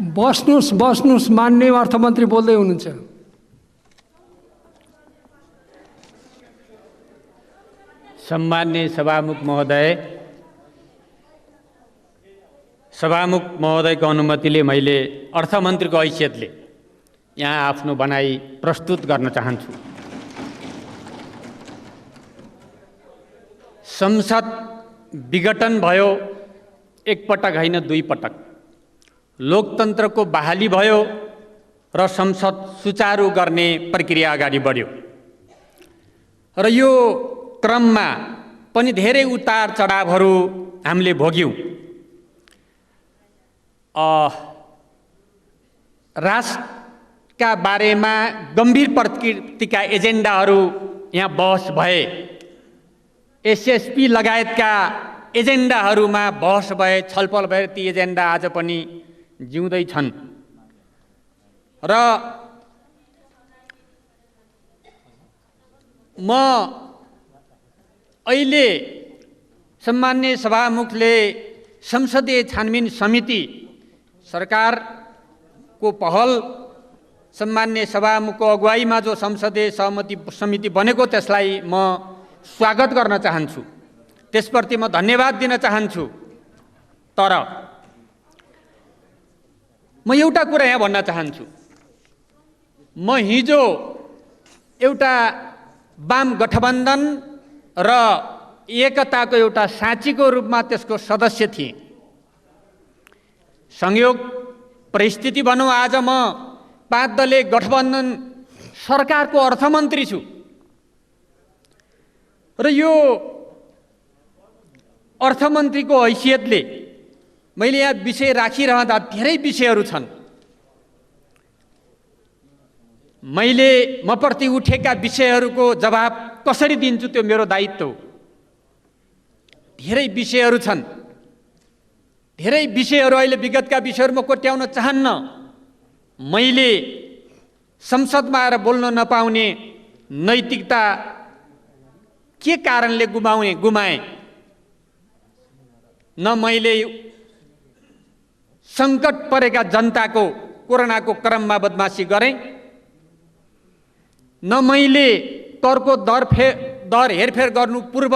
बस्नुस् बस्नुस् मान्ने अर्थमन्त्री बोल्दै हुनुहुन्छ। सम्मान्य सभामुख महोदयको अनुमतिले मैले अर्थमन्त्रीको हैसियतले यहाँ आफ्नो भनाइ प्रस्तुत गर्न चाहन्छु। संसद विघटन भयो, एकपटक होइन दुई पटक। लोकतन्त्रको बहाली भयो र संसद सुचारू गर्ने प्रक्रिया अगाडि बढ्यो र यो क्रममा पनि धेरै उतार चढावहरू हामीले भोग्यौँ। राष्ट्रका बारेमा गम्भीर प्रकृतिका एजेन्डाहरू यहाँ बहस भए, एसएसपी लगायतका एजेन्डाहरूमा बहस भए, छलफल भए। ती एजेन्डा आज पनि जिउँदै छन् र म अहिले सम्मान्य सभामुखले संसदीय छानबिन समिति सरकारको पहल, सम्मान्य सभामुखको अगुवाईमा जो संसदीय सहमति समिति बनेको त्यसलाई म स्वागत गर्न चाहन्छु, त्यसप्रति म धन्यवाद दिन चाहन्छु। तर म एउटा कुरा यहाँ भन्न चाहन्छु। म हिजो एउटा वाम गठबन्धन र एकताको एउटा साँचीको रूपमा त्यसको सदस्य थिएँ। संयोग परिस्थिति भनौँ, आज म 5 दलीय गठबन्धन सरकारको अर्थमन्त्री छु र यो अर्थमन्त्रीको हैसियतले मैले यहाँ विषय राखिरहँदा धेरै विषयहरू छन्। मैले मप्रति उठेका विषयहरूको जवाब कसरी दिन्छु त्यो मेरो दायित्व हो। धेरै विषयहरू छन्, धेरै विषयहरू अहिले विगतका विषयहरू म कोट्याउन चाहन्न। मैले संसदमा आएर बोल्न नपाउने नैतिकता के कारणले गुमाएँ? न मैले सङ्कट परेका जनताको कोरोनाको क्रममा बदमासी गरेँ, न मैले करको दर हेरफेर गर्नु पूर्व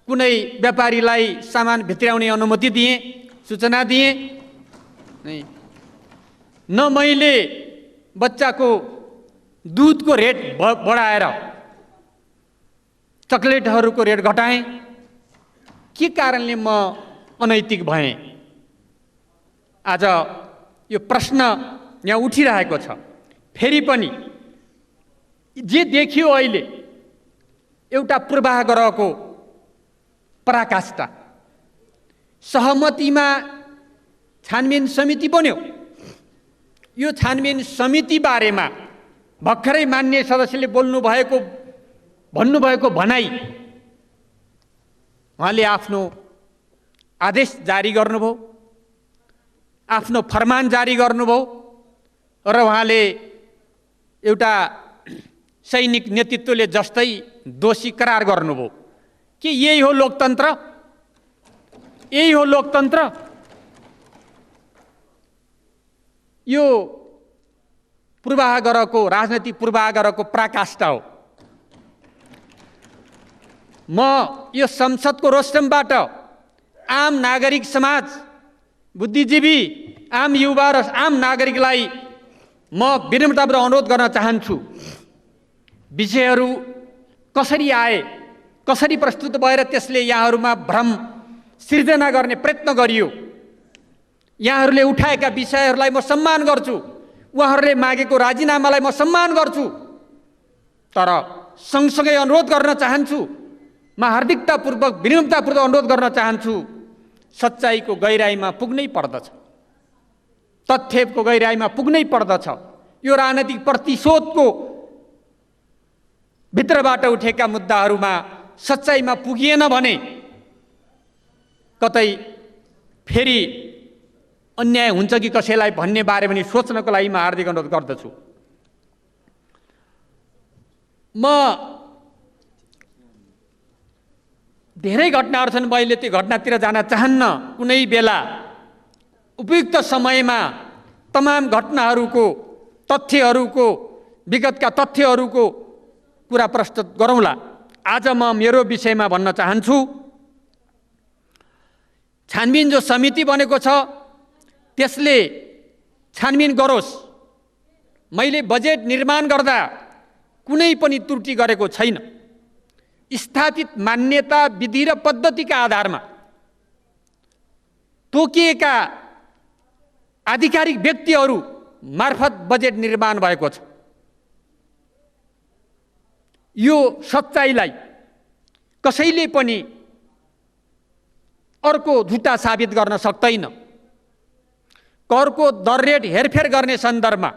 कुनै व्यापारीलाई सामान भित्राउने अनुमति दिएँ, सूचना दिएँ, न मैले बच्चाको दुधको रेट बढाएर चकलेटहरूको रेट घटाएँ। के कारणले म अनैतिक भएँ? आज यो प्रश्न यहाँ उठिरहेको छ। फेरि पनि जे देखियो अहिले एउटा पूर्वाग्रहको पराकाष्ठा। सहमतिमा छानबिन समिति बन्यो। यो छानबिन समिति बारेमा भर्खरै मान्य सदस्यले भन्नुभएको भनाई, उहाँले आफ्नो आदेश जारी गर्नुभयो, आफ्नो फरमान जारी गर्नुभयो र उहाँले एउटा सैनिक नेतृत्वले जस्तै दोषी करार गर्नुभयो। के यही हो लोकतन्त्र? यही हो लोकतन्त्र? यो पूर्वाग्रहको, राजनीतिक पूर्वाग्रहको पराकाष्ठा हो। म यो संसदको रोस्टमबाट आम नागरिक समाज, बुद्धिजीवी, आम युवा र आम नागरिकलाई म विनम्रतापूर्वक अनुरोध गर्न चाहन्छु। विषयहरू कसरी आए, कसरी प्रस्तुत भएर त्यसले यहाँहरूमा भ्रम सिर्जना गर्ने प्रयत्न गरियो। यहाँहरूले उठाएका विषयहरूलाई म सम्मान गर्छु, उहाँहरूले मागेको राजीनामालाई म सम्मान गर्छु। तर सँगसँगै अनुरोध गर्न चाहन्छु, म हार्दिकतापूर्वक विनम्रतापूर्वक अनुरोध गर्न चाहन्छु, सच्चाइको गहिराइमा पुग्नै पर्दछ, तथ्यको गहिराइमा पुग्नै पर्दछ। यो राजनीतिक प्रतिशोधको भित्रबाट उठेका मुद्दाहरूमा सच्चाइमा पुगिएन भने कतै फेरि अन्याय हुन्छ कि कसैलाई भन्ने बारे पनि सोच्नको लागि म हार्दिक अनुरोध गर्दछु। म धेरै घटनाहरू छन्, मैले त्यो घटनातिर जान चाहन्न। कुनै बेला उपयुक्त समयमा तमाम घटनाहरूको तथ्यहरूको विगतका तथ्यहरूको कुरा प्रस्तुत गरौँला। आज म मेरो विषयमा भन्न चाहन्छु, छानबिन जो समिति बनेको छ त्यसले छानबिन गरोस्। मैले बजेट निर्माण गर्दा कुनै पनि त्रुटि गरेको छैन। स्थापित मान्यता विधि र पद्धतिका आधारमा तोकिएका आधिकारिक व्यक्तिहरू मार्फत बजेट निर्माण भएको छ। यो सच्चाइलाई कसैले पनि अर्को झुटा साबित गर्न सक्दैन। करको दर रेट हेरफेर गर्ने सन्दर्भमा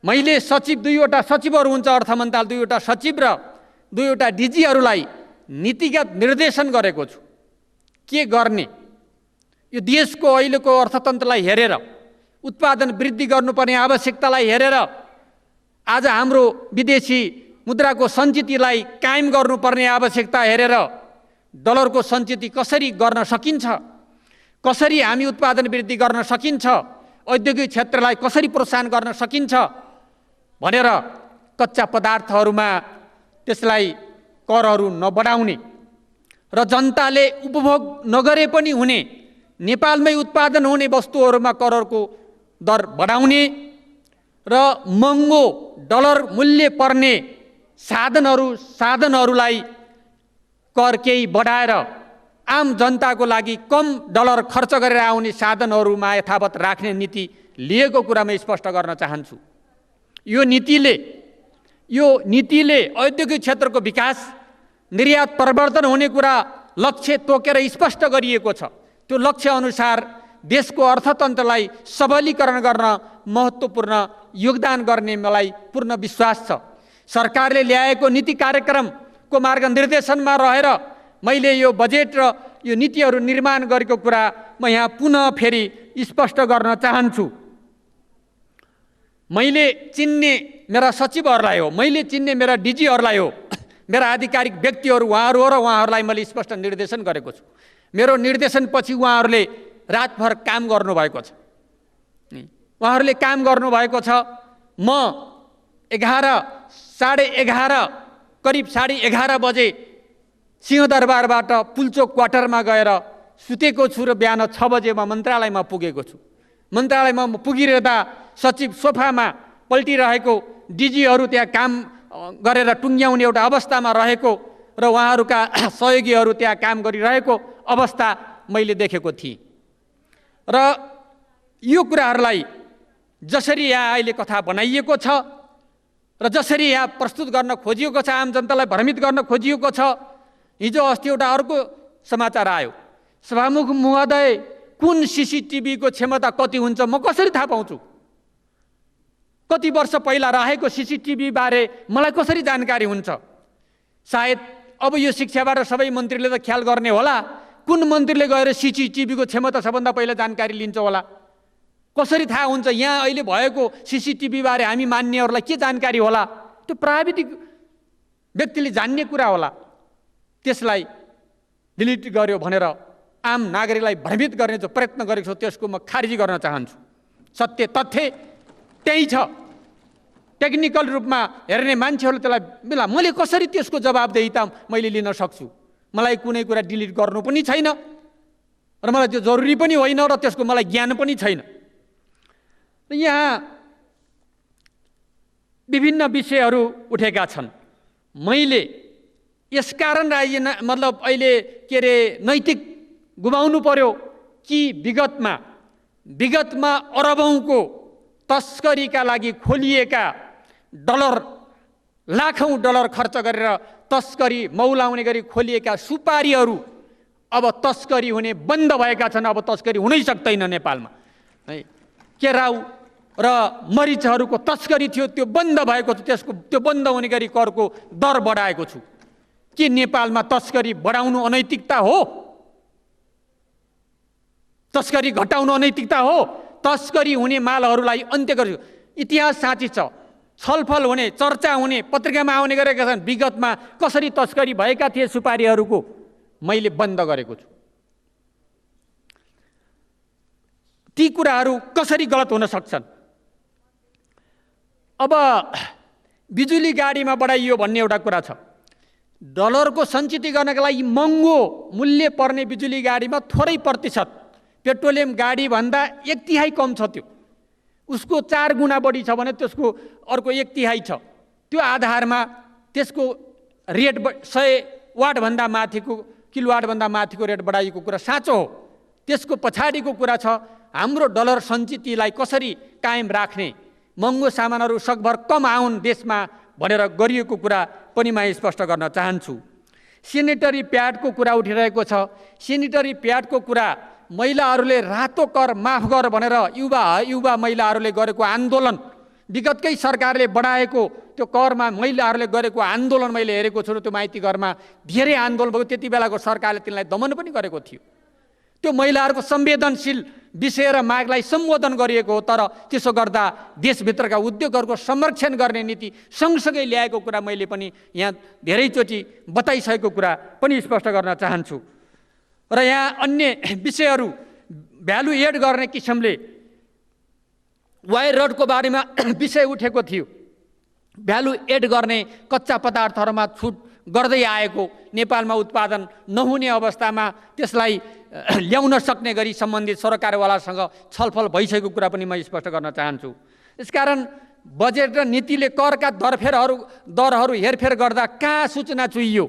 मैले सचिव, 2वटा सचिवहरू हुन्छ अर्थ मन्त्रालय, 2वटा सचिव र 2वटा डिजीहरूलाई नीतिगत निर्देशन गरेको छु। के गर्ने, यो देशको अहिलेको अर्थतन्त्रलाई हेरेर, उत्पादन वृद्धि गर्नुपर्ने आवश्यकतालाई हेरेर, आज हाम्रो विदेशी मुद्राको सञ्चितिलाई कायम गर्नुपर्ने आवश्यकता हेरेर डलरको सञ्चिति कसरी गर्न सकिन्छ, कसरी हामी उत्पादन वृद्धि गर्न सकिन्छ, औद्योगिक क्षेत्रलाई कसरी प्रोत्साहन गर्न सकिन्छ भनेर कच्चा पदार्थहरूमा त्यसलाई करहरू नबढाउने र जनताले उपभोग नगरे पनि हुने नेपालमै उत्पादन हुने वस्तुहरूमा करहरूको दर बढाउने र महँगो डलर मूल्य पर्ने साधनहरूलाई कर केही बढाएर आम जनताको लागि कम डलर खर्च गरेर आउने साधनहरूमा यथावत राख्ने नीति लिएको कुरा म स्पष्ट गर्न चाहन्छु। यो नीतिले औद्योगिक क्षेत्रको विकास, निर्यात प्रवर्धन हुने कुरा लक्ष्य तोकेर स्पष्ट गरिएको छ। त्यो लक्ष्य अनुसार देशको अर्थतन्त्रलाई सबलीकरण गर्न महत्त्वपूर्ण योगदान गर्ने मलाई पूर्ण विश्वास छ। सरकारले ल्याएको नीति कार्यक्रमको मार्गनिर्देशनमा रहेर मैले यो बजेट र यो नीतिहरू निर्माण गरेको कुरा म यहाँ पुनः फेरि स्पष्ट गर्न चाहन्छु। मैले चिन्ने मेरा सचिवहरूलाई हो, मैले चिन्ने मेरा डिजीहरूलाई हो, मेरा आधिकारिक व्यक्तिहरू उहाँहरू हो र उहाँहरूलाई मैले स्पष्ट निर्देशन गरेको छु। मेरो निर्देशनपछि उहाँहरूले रातभर काम गर्नुभएको छ। उहाँहरूले काम गर्नुभएको छ। म 11:30 करिब 11:30 बजे सिंहदरबारबाट पुल्चोक क्वार्टरमा गएर सुतेको छु र बिहान 6 बजे म मन्त्रालयमा पुगेको छु। मन्त्रालयमा पुगिरहँदा सचिव सोफामा पल्टिरहेको, डिजीहरू त्यहाँ काम गरेर टुङ्ग्याउने एउटा अवस्थामा रहेको र उहाँहरूका सहयोगीहरू त्यहाँ काम गरिरहेको अवस्था मैले देखेको थिएँ। र यो कुराहरूलाई जसरी यहाँ अहिले कथा बनाइएको छ र जसरी यहाँ प्रस्तुत गर्न खोजिएको छ, आम जनतालाई भ्रमित गर्न खोजिएको छ, हिजो अस्ति एउटा अर्को समाचार आयो। सभामुख महोदय, कुन सीसीटीभीको क्षमता कति हुन्छ म कसरी थाहा पाउँछु? कति वर्ष पहिला राखेको सीसीटीभी बारे मलाई कसरी जानकारी हुन्छ? सायद अब यो शिक्षाबाट सबै मन्त्रीले त ख्याल गर्ने होला। कुन मन्त्रीले गएर सीसीटीभीको क्षमता सबभन्दा पहिला जानकारी लिन्छ होला? कसरी थाहा हुन्छ? यहाँ अहिले भएको सीसीटीभी बारे हामी मान्नेहरूलाई के जानकारी होला? त्यो प्राविधिक व्यक्तिले जान्ने कुरा होला। त्यसलाई डिलिट गर्यो भनेर आम नागरिकलाई भ्रमित गर्ने जो प्रयत्न गरेको छु त्यसको म खारिज गर्न चाहन्छु। सत्य तथ्य त्यही छ। टेक्निकल रूपमा हेर्ने मान्छेहरूले त्यसलाई बेला मैले कसरी त्यसको जवाबदेहिता मैले लिन सक्छु? मलाई कुनै कुरा डिलिट गर्नु पनि छैन र मलाई त्यो जरुरी पनि होइन र त्यसको मलाई ज्ञान पनि छैन। यहाँ विभिन्न विषयहरू उठेका छन्। मैले यसकारण मतलब अहिले के अरे नैतिक गुमाउनु पर्यो कि विगतमा अरबौंको तस्करीका लागि खोलिएका डलर, लाखौं डलर खर्च गरेर तस्करी मौलाउने गरी खोलिएका सुपारीहरू अब तस्करी हुने बन्द भएका छन्। अब तस्करी हुनै सक्दैन नेपालमा। केराउ र मरिचहरूको तस्करी थियो, त्यो बन्द भएको छ। त्यो बन्द हुने गरी करको दर बढाएको छु। के नेपालमा तस्करी बढाउनु अनैतिकता हो? तस्करी घटाउनु अनैतिकता हो? तस्करी हुने मालहरूलाई अन्त्य गर्छु। इतिहास साँची छ, छलफल हुने, चर्चा हुने, पत्रिकामा आउने गरेका छन्। विगतमा कसरी तस्करी भएका थिए सुपारीहरूको मैले बन्द गरेको छु। ती कुराहरू कसरी गलत हुन सक्छन्? अब बिजुली गाडीमा बढाइयो भन्ने एउटा कुरा छ। डलरको सञ्चित गर्नका लागि महँगो मूल्य पर्ने बिजुली गाडीमा थोरै प्रतिशत पेट्रोलियम गाडी भन्दा 1/3 कम छ। त्यो उसको 4 गुणा बढी छ भने त्यसको अर्को 1/3 छ। त्यो आधारमा त्यसको रेट 100 वाटभन्दा माथिको किलोवाटभन्दा माथिको रेट बढाइएको कुरा साँचो हो। त्यसको पछाडिको कुरा छ हाम्रो डलर सञ्चितलाई कसरी कायम राख्ने, महँगो सामानहरू सकभर कम आउन् देशमा भनेर गरिएको कुरा पनि म स्पष्ट गर्न चाहन्छु। सेनिटरी प्याडको कुरा उठिरहेको छ। सेनिटरी प्याडको कुरा महिलाहरूले रातो कर माफ गर भनेर युवा महिलाहरूले गरेको आन्दोलन, विगतकै सरकारले बढाएको त्यो करमा महिलाहरूले गरेको आन्दोलन मैले हेरेको छु। त्यो माइती घरमा धेरै आन्दोलन भयो। त्यति बेलाको सरकारले तिनलाई दमन पनि गरेको थियो। त्यो महिलाहरूको संवेदनशील विषय र मागलाई सम्बोधन गरिएको हो। तर त्यसो गर्दा देशभित्रका उद्योगहरूको संरक्षण गर्ने नीति सँगसँगै ल्याएको कुरा मैले पनि यहाँ धेरैचोटि बताइसकेको कुरा पनि स्पष्ट गर्न चाहन्छु। र यहाँ अन्य विषयहरू भ्यालु एड गर्ने किसिमले वायर रडको बारेमा विषय उठेको थियो। भ्यालु एड गर्ने कच्चा पदार्थहरूमा छुट गर्दै आएको, नेपालमा उत्पादन नहुने अवस्थामा त्यसलाई ल्याउन सक्ने गरी सम्बन्धित सरकारवालासँग छलफल भइसकेको कुरा पनि म स्पष्ट गर्न चाहन्छु। यसकारण बजेट र नीतिले करका दरहरू हेरफेर गर्दा कहाँ सूचना चुइयो,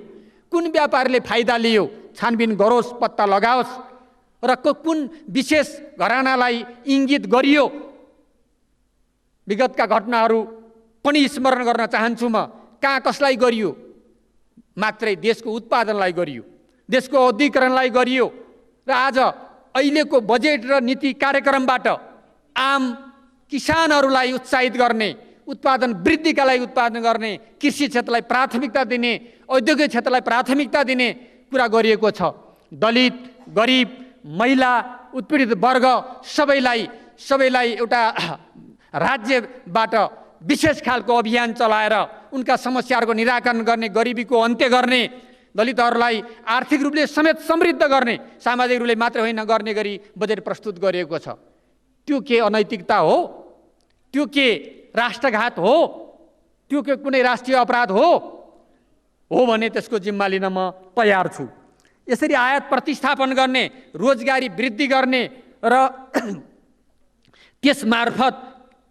कुन व्यापारीले फाइदा लियो छानबिन गरोस्, पत्ता लगाओस् र कुन विशेष घरानालाई इङ्गित गरियो। विगतका घटनाहरू पनि स्मरण गर्न चाहन्छु म। कहाँ कसलाई गरियो? मात्रै देशको उत्पादनलाई गरियो, देशको औद्योगिकरणलाई गरियो। र आज अहिलेको बजेट र नीति कार्यक्रमबाट आम किसानहरूलाई उत्साहित गर्ने, उत्पादन वृद्धिका लागि उत्पादन गर्ने, कृषि क्षेत्रलाई प्राथमिकता दिने, औद्योगिक क्षेत्रलाई प्राथमिकता दिने कुरा गरिएको छ। दलित, गरिब, महिला, उत्पीडित वर्ग सबैलाई एउटा राज्यबाट विशेष खालको अभियान चलाएर उनका समस्याहरूको निराकरण गर्ने, गरिबीको अन्त्य गर्ने, दलितहरूलाई आर्थिक रूपले समेत समृद्ध गर्ने, सामाजिक रूपले मात्र होइन गर्ने गरी बजेट प्रस्तुत गरिएको छ। त्यो के अनैतिकता हो? त्यो के राष्ट्रघात हो? त्यो के कुनै राष्ट्रिय अपराध हो भने त्यसको जिम्मा लिन म तयार छु। यसरी आयात प्रतिस्थापन गर्ने, रोजगारी वृद्धि गर्ने र त्यसमार्फत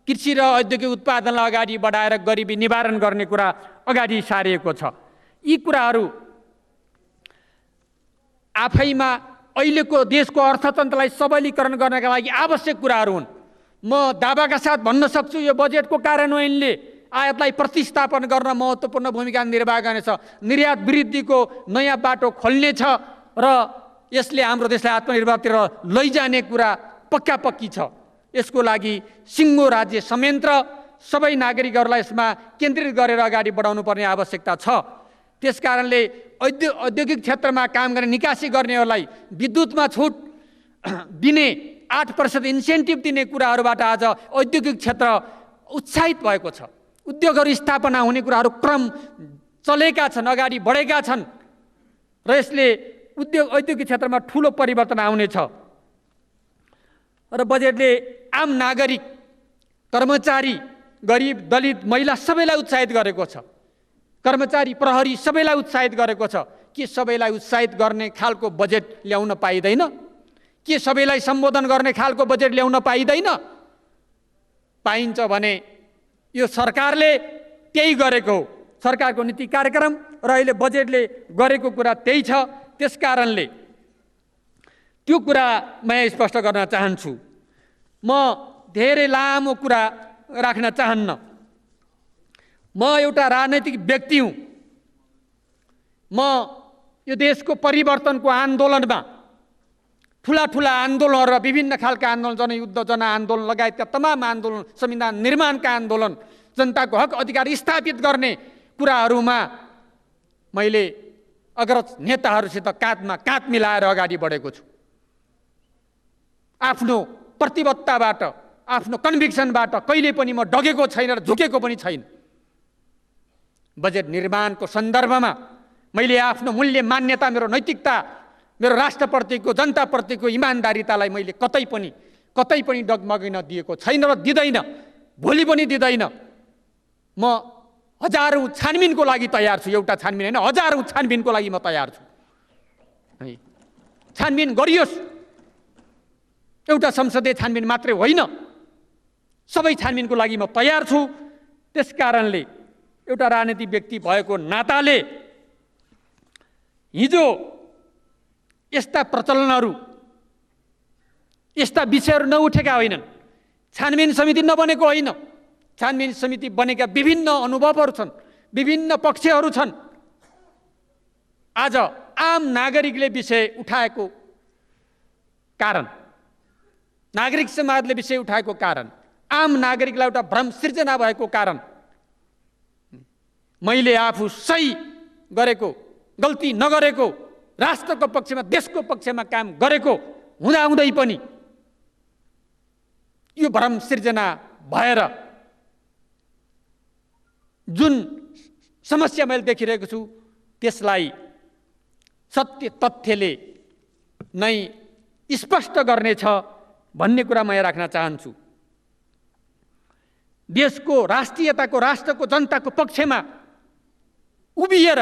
कृषि र औद्योगिक उत्पादनलाई अगाडि बढाएर गरिबी निवारण गर्ने कुरा अगाडि सारिएको छ। यी कुराहरू आफैमा अहिलेको देशको अर्थतन्त्रलाई सबलीकरण गर्नका लागि आवश्यक कुराहरू हुन्। म दावाका साथ भन्न सक्छु यो बजेटको कार्यान्वयनले आयातलाई प्रतिस्थापन गर्न महत्त्वपूर्ण भूमिका निर्वाह गर्नेछ। निर्यात वृद्धिको नयाँ बाटो खोल्नेछ र यसले हाम्रो देशलाई आत्मनिर्भरतिर लैजाने कुरा पक्की छ। यसको लागि सिङ्गो राज्य संयन्त्र सबै नागरिकहरूलाई यसमा केन्द्रित गरेर अगाडि बढाउनु पर्ने आवश्यकता छ। त्यसकारणले औद्योगिक क्षेत्रमा काम गर्ने, निकासी गर्नेहरूलाई विद्युतमा छुट दिने, 8% इन्सेन्टिभ दिने कुराहरूबाट आज औद्योगिक क्षेत्र उत्साहित भएको छ। उद्योगहरू स्थापना हुने कुराहरू क्रम चलेका छन्, अगाडि बढेका छन् र यसले औद्योगिक क्षेत्रमा ठुलो परिवर्तन आउनेछ। र बजेटले आम नागरिक, कर्मचारी, गरिब, दलित, महिला सबैलाई उत्साहित गरेको छ। कर्मचारी, प्रहरी सबैलाई उत्साहित गरेको छ। के सबैलाई उत्साहित गर्ने खालको बजेट ल्याउन पाइँदैन? के सबैलाई सम्बोधन गर्ने खालको बजेट ल्याउन पाइँदैन? पाइन्छ भने यो सरकारले त्यही गरेको हो। सरकारको नीति कार्यक्रम र अहिले बजेटले गरेको कुरा त्यही छ। त्यसकारणले त्यो कुरा म स्पष्ट गर्न चाहन्छु। म धेरै लामो कुरा राख्न चाहन्न। म एउटा राजनैतिक व्यक्ति हुँ। म यो देशको परिवर्तनको आन्दोलनमा ठुला आन्दोलनहरू र विभिन्न खालका आन्दोलन, जनयुद्ध, जनआन्दोलन लगायतका तमाम आन्दोलन, संविधान निर्माणका आन्दोलन, जनताको हक अधिकार स्थापित गर्ने कुराहरूमा मैले अग्रज नेताहरूसित काँधमा काँध मिलाएर अगाडि बढेको छु। आफ्नो प्रतिबद्धताबाट, आफ्नो कन्भिक्सनबाट कहिले पनि म डगेको छैन र झुकेको पनि छैन। बजेट निर्माणको सन्दर्भमा मैले आफ्नो मूल्य मान्यता, मेरो नैतिकता, मेरो राष्ट्रप्रतिको, जनताप्रतिको इमान्दारितालाई मैले कतै पनि कतै पनि डगमगिन दिएको छैन र दिँदैन, भोलि पनि दिँदैन। म हजारौँ छानबिनको लागि तयार छु, एउटा छानबिन होइन, हजारौँ छानबिनको लागि म तयार छु। है, छानबिन गरियोस्। एउटा संसदीय छानबिन मात्रै होइन, सबै छानबिनको लागि म तयार छु। त्यसकारणले एउटा राजनीतिक व्यक्ति भएको नाताले हिजो यस्ता प्रचलनहरू, यस्ता विषयहरू नउठेका होइनन्। छानबिन समिति नबनेको होइन, छानबिन समिति बनेका विभिन्न अनुभवहरू छन्, विभिन्न पक्षहरू छन्। आज आम नागरिकले विषय उठाएको कारण, नागरिक समाजले विषय उठाएको कारण, आम नागरिकलाई एउटा भ्रम सिर्जना भएको कारण मैले आफू सही गरेको, गल्ती नगरेको, राष्ट्रको पक्षमा, देशको पक्षमा काम गरेको हुँदाहुँदै पनि यो भ्रम सिर्जना भएर जुन समस्या मैले देखिरहेको छु त्यसलाई सत्य तथ्यले नै स्पष्ट गर्नेछ भन्ने कुरा म यहाँ राख्न चाहन्छु। देशको राष्ट्रियताको, राष्ट्रको, जनताको पक्षमा उभिएर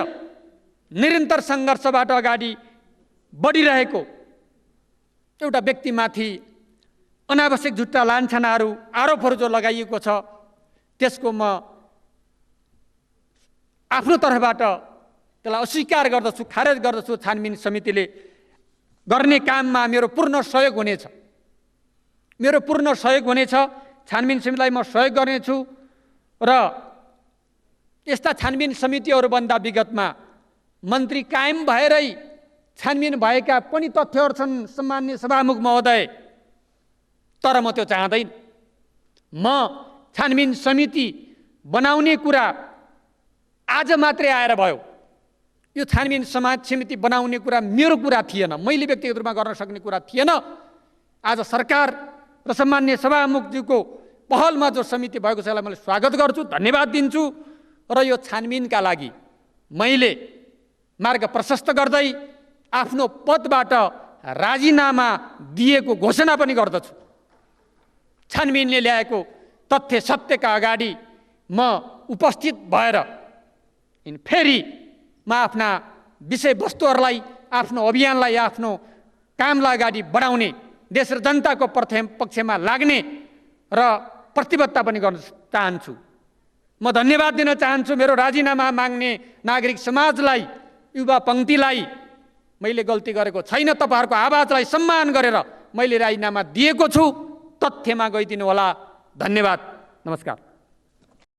निरन्तर सङ्घर्षबाट अगाडि बढिरहेको एउटा व्यक्तिमाथि अनावश्यक झुट्टा लान्छनाहरू, आरोपहरू जो लगाइएको छ त्यसको म आफ्नो तर्फबाट त्यसलाई अस्वीकार गर्दछु, खारेज गर्दछु। छानबिन समितिले गर्ने काममा मेरो पूर्ण सहयोग हुनेछ, मेरो पूर्ण सहयोग हुनेछ। छानबिन समितिलाई म सहयोग गर्नेछु र यस्ता छानबिन समितिहरूभन्दा विगतमा मन्त्री कायम भएरै छानबिन भएका पनि तथ्यहरू छन् सम्माननीय सभामुख महोदय, तर म त्यो चाहँदैन। म छानबिन समिति बनाउने कुरा आज मात्रै आएर भयो। यो छानबिन समिति बनाउने कुरा मेरो कुरा थिएन, मैले व्यक्तिगत रूपमा गर्न सक्ने कुरा थिएन। आज सरकार र सम्माननीय सभामुखज्यूको पहलमा जो समिति भएको छ यसलाई मैले स्वागत गर्छु, धन्यवाद दिन्छु र यो छानबिनका लागि मैले मार्ग प्रशस्त गर्दै आफ्नो पदबाट राजीनामा दिएको घोषणा पनि गर्दछु। छानबिनले ल्याएको तथ्य सत्यका अगाडि म उपस्थित भएर फेरि म आफ्ना विषयवस्तुहरूलाई, आफ्नो अभियानलाई, आफ्नो कामलाई अगाडि बढाउने, देश र जनताको पक्षमा लाग्ने र प्रतिबद्धता पनि गर्न चाहन्छु। म धन्यवाद दिन चाहन्छु मेरो राजीनामा माग्ने नागरिक समाजलाई, युवा पङ्क्तिलाई। मैले गल्ती गरेको छैन, तपाईँहरूको आवाजलाई सम्मान गरेर मैले राजीनामा दिएको छु। तथ्यमा गइदिनु होला। धन्यवाद, नमस्कार।